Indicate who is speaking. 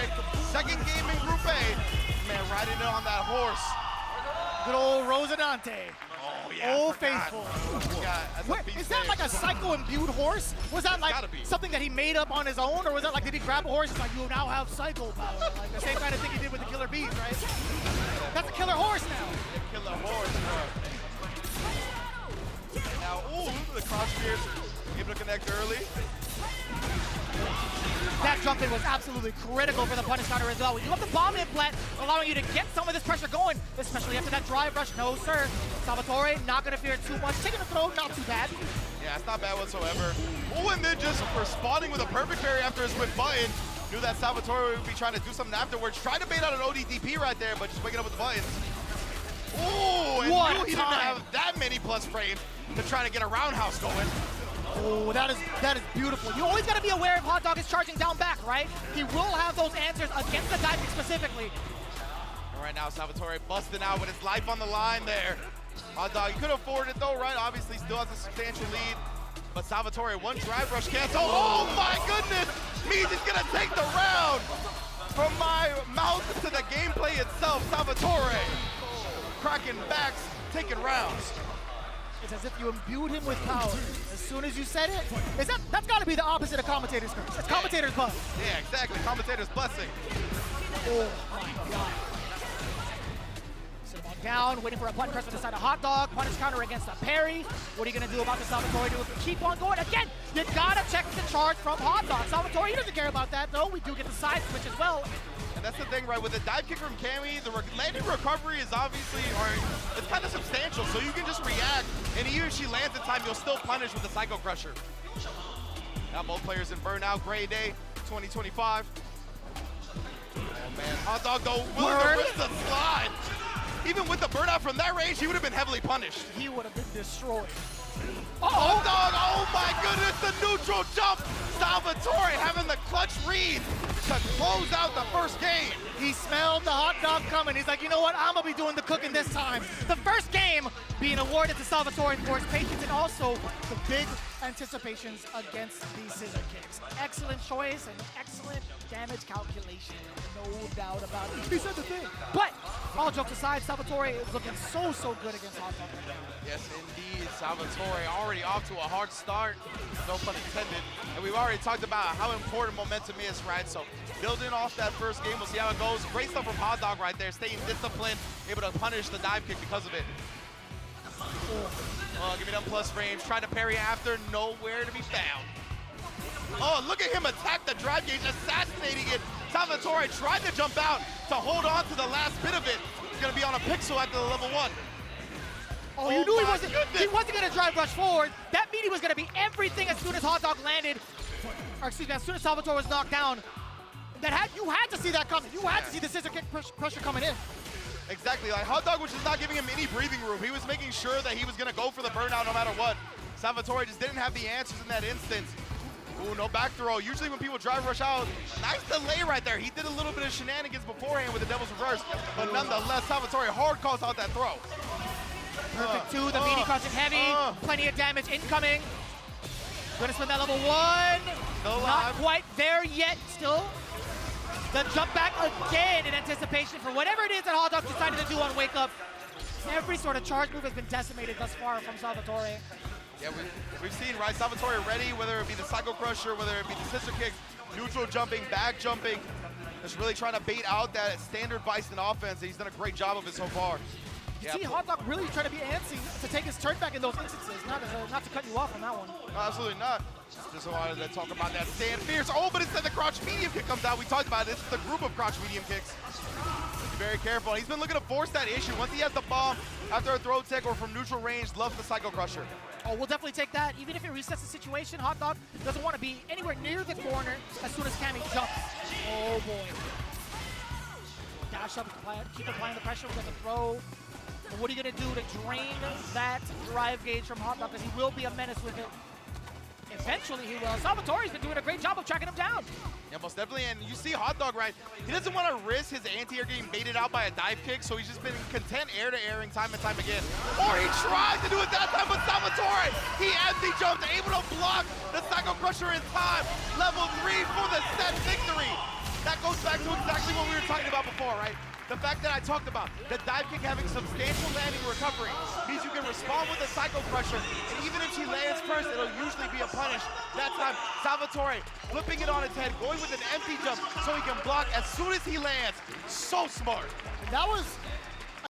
Speaker 1: Salvatore, second game in Group A. Man, riding it on that horse.
Speaker 2: Good old Rosinante.
Speaker 1: Oh, yeah.
Speaker 2: Old Faithful. Is that like a psycho-imbued horse? Was that like something that he made up on his own? Or was that like, did he grab a horse and like, you now have psycho power? Like the same kind of thing he did with the Killer Bees, right? That's a killer horse now.
Speaker 1: A killer horse, bro. Now, ooh, the cross spears. Able to connect early.
Speaker 2: That jump in was absolutely critical for the punish counter as well. When you have the bomb implant, allowing you to get some of this pressure going, especially after that drive rush. No, sir. Salvatore not going to fear too much. Taking a throw, not too bad.
Speaker 1: Yeah, it's not bad whatsoever. Oh, and then just responding with a perfect parry after his whip button. Knew that Salvatore would be trying to do something afterwards. Tried to bait out an ODDP right there, but just waking up with the buttons. Oh, and knew he didn't have that many plus frames to try to get a roundhouse going.
Speaker 2: Oh, that is beautiful. You always got to be aware if Hotdog is charging down back, right? He will have those answers against the diving specifically.
Speaker 1: And right now, Salvatore busting out with his life on the line there. Hotdog, he could afford it though, right? Obviously, still has a substantial lead. But Salvatore, one drive rush cancel. Oh my goodness! Means he's gonna take the round. From my mouth to the gameplay itself, Salvatore cracking backs, taking rounds.
Speaker 2: It's as if you imbued him with power. As soon as you said it, that's got to be the opposite of commentator's curse. It's commentator's buzz.
Speaker 1: Yeah, exactly. Commentator's blessing.
Speaker 2: Oh my God. Sit him on down, waiting for a button press on the side of Hotdog. Punish counter against a parry. What are you going to do about the Salvatore? Do it? Keep on going. Again, you got to check the charge from Hotdog. Salvatore, he doesn't care about that though. We do get the side switch as well.
Speaker 1: And that's the thing, right? With the dive kick from Cammy, the landing recovery is obviously, it's kind of substantial, so you can just react, and even if she lands in time, you'll still punish with the Psycho Crusher. Now both players in Burnout, Gray Day, 2025. Oh man, Hotdog though, willing to risk the slide. Even with the burnout from that range, he would have been heavily punished.
Speaker 2: He would have been destroyed.
Speaker 1: Hotdog, oh my goodness, the neutral jump. Salvatore having the clutch read to close out the first game.
Speaker 2: He smelled the Hotdog coming. He's like, you know what? I'm going to be doing the cooking this time. The first game being awarded to Salvatore for his patience and also the big anticipations against these scissor kicks. Excellent choice and excellent damage calculation. No doubt about it. He said the thing. But all jokes aside, Salvatore is looking so good against Hotdog right now.
Speaker 1: Yes, indeed. Salvatore already off to a hard start. No pun intended. And we've already talked about how important momentum is, right? So building off that first game, we'll see how it goes. Great stuff from Hotdog right there, staying disciplined, able to punish the dive kick because of it. Oh, give me them plus frames. Trying to parry after, nowhere to be found. Oh, look at him attack the drive gauge, assassinating it. Salvatore tried to jump out to hold on to the last bit of it. He's gonna be on a pixel after the level 1.
Speaker 2: Oh, you knew he wasn't gonna drive rush forward. That mean he was gonna be everything as soon as Hotdog landed, or excuse me, as soon as Salvatore was knocked down. You had to see that coming. You had to see the scissor kick pressure coming in.
Speaker 1: Exactly, like Hotdog was just not giving him any breathing room. He was making sure that he was gonna go for the burnout no matter what. Salvatore just didn't have the answers in that instance. Ooh, no back throw. Usually when people drive rush out, nice delay right there. He did a little bit of shenanigans beforehand with the Devil's Reverse, but nonetheless, Salvatore hard calls out that throw.
Speaker 2: Perfect two, the meaty crossing heavy, plenty of damage incoming. Gonna spin that level 1. Not quite there yet, still. The jump back again in anticipation for whatever it is that Hotdog decided to do on Wake Up. Every sort of charge move has been decimated thus far from Salvatore.
Speaker 1: Yeah, we've seen, right, Salvatore ready, whether it be the Psycho Crusher, whether it be the scissor kicks, neutral jumping, back jumping, just really trying to bait out that standard Bison offense, and he's done a great job of it so far.
Speaker 2: You see Hotdog really trying to be antsy to take his turn back in those instances, not to cut you off on that one.
Speaker 1: No, absolutely not. Just wanted to talk about that stand fierce. Oh, but instead the crouch medium kick comes out. We talked about it. This is the group of crouch medium kicks. Be very careful. He's been looking to force that issue. Once he has the bomb after a throw tech or from neutral range, loves the Psycho Crusher.
Speaker 2: Oh, we'll definitely take that. Even if it resets the situation, Hotdog doesn't want to be anywhere near the corner as soon as Cammy jumps. Oh boy. Dash up, keep applying the pressure with the throw. But what are you going to do to drain that drive gauge from Hotdog? Because he will be a menace with it. Eventually he will. Salvatore's been doing a great job of tracking him down.
Speaker 1: Yeah, most definitely. And you see Hotdog, right? He doesn't want to risk his anti-air getting baited out by a dive kick, so he's just been content air-to-airing time and time again. Or he tried to do it that time, but Salvatore, he anti-jumped, able to block the Psycho Crusher in time. Level 3 for the set victory. That goes back to a complaining about before, right? The fact that I talked about, the dive kick having substantial landing recovery means you can respond with a Psycho Crusher, and even if she lands first, it'll usually be a punish. That time, Salvatore flipping it on its head, going with an empty jump so he can block as soon as he lands. So smart.
Speaker 2: That was